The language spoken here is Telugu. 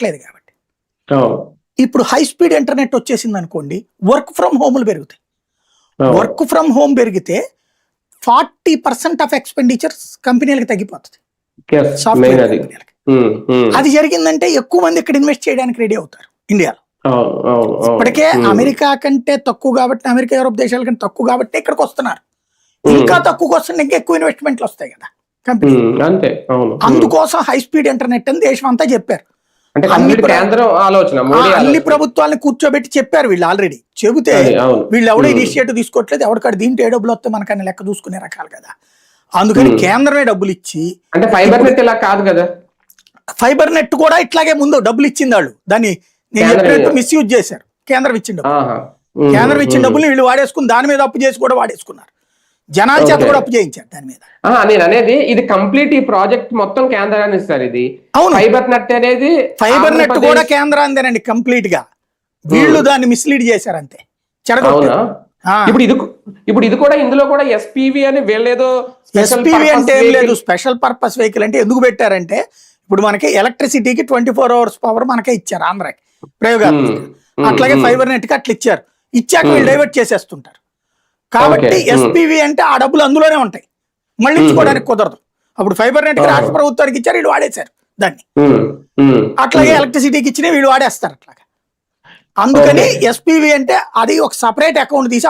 పెట్టలేదు కాబట్టి. ఇప్పుడు హై స్పీడ్ ఇంటర్నెట్ వచ్చేసింది అనుకోండి, వర్క్ ఫ్రమ్ హోమ్లు పెరుగుతాయి. వర్క్ ఫ్రమ్ హోమ్ పెరిగితే 40% ఆఫ్ ఎక్స్పెండిచర్స్ కంపెనీలకు తగ్గిపోతుంది, సాఫ్ట్వేర్ కంపెనీలకి. అది జరిగిందంటే ఎక్కువ మంది ఇక్కడ ఇన్వెస్ట్ చేయడానికి రెడీ అవుతారు ఇండియాలో. ఇప్పటికే అమెరికా కంటే తక్కువ కాబట్టి, అమెరికా యూరోప్ దేశాల కంటే తక్కువ కాబట్టి ఇక్కడికి వస్తున్నారు. ఇంకా తక్కువకి వస్తుంటే ఇంకా ఎక్కువ ఇన్వెస్ట్మెంట్లు వస్తాయి కదా కంపెనీ. అందుకోసం హై స్పీడ్ ఇంటర్నెట్ అని దేశం అంతా చెప్పారు. అన్ని ప్రభుత్వాలను కూర్చోబెట్టి చెప్పారు వీళ్ళు ఆల్రెడీ. చెబితే వీళ్ళు ఎవడో ఇనిషియేటివ్ తీసుకోవట్లేదు, ఎవరికాడు దీంట్లో ఏ డబ్బులు వస్తే మనకన్నా లెక్క చూసుకునే రకాలు కదా. అందుకని కేంద్రమే డబ్బులు ఇచ్చి, ఫైబర్ నెట్ ఇలా కాదు కదా, ఫైబర్ నెట్ కూడా ఇట్లాగే ముందు డబ్బులు ఇచ్చింది వాళ్ళు, దాన్ని నేను చెప్పినట్టు మిస్యూజ్ చేశారు. కేంద్రం ఇచ్చిన డబ్బులు, కేంద్రం ఇచ్చిన డబ్బులు వీళ్ళు వాడేసుకుని దాని మీద అప్పు చేసి కూడా వాడేసుకున్నారు. జనాల చేత కూడా అప్పు చేయించారు దాని మీద. నేను అనేది ఇది కంప్లీట్ ఈ ప్రాజెక్ట్ మొత్తం కేంద్రాన్ని ఇస్తారు. ఇది అవును, ఫైబర్ నెట్ అనేది, ఫైబర్ నెట్ కూడా కేంద్రాందేనండి కంప్లీట్ గా. వీళ్ళు దాన్ని మిస్లీడ్ చేశారు అంతే, చెడగొట్టారు. ఇప్పుడు ఇది కూడా, ఇందులో కూడా ఎస్పీవి అని వీళ్ళేదో, ఎస్పీవి అంటే ఏం లేదు, స్పెషల్ పర్పస్ వెహికల్. అంటే ఎందుకు పెట్టారంటే ఇప్పుడు మనకి ఎలక్ట్రిసిటీకి 24 hours పవర్ మనకే ఇచ్చారు ఆంధ్రాకి ప్రయోగాలు. అట్లాగే ఫైబర్ నెట్ కి అట్లా ఇచ్చారు. ఇచ్చాక వీళ్ళు డైవర్ట్ చేసేస్తుంటారు. కాబట్టి ఎస్పీవి అంటే ఆ డబ్బులు అందులోనే ఉంటాయి, మళ్ళీ ఇచ్చుకోవడానికి కుదరదు. అప్పుడు ఫైబర్ నెట్ కి రాష్ట్ర ప్రభుత్వానికి ఇచ్చారు, వీళ్ళు వాడేశారు దాన్ని. అట్లాగే ఎలక్ట్రిసిటీకి ఇచ్చిన వీళ్ళు వాడేస్తారు అట్లాగా. అందుకని ఎస్పీవి అంటే అది ఒక సపరేట్ అకౌంట్ తీసి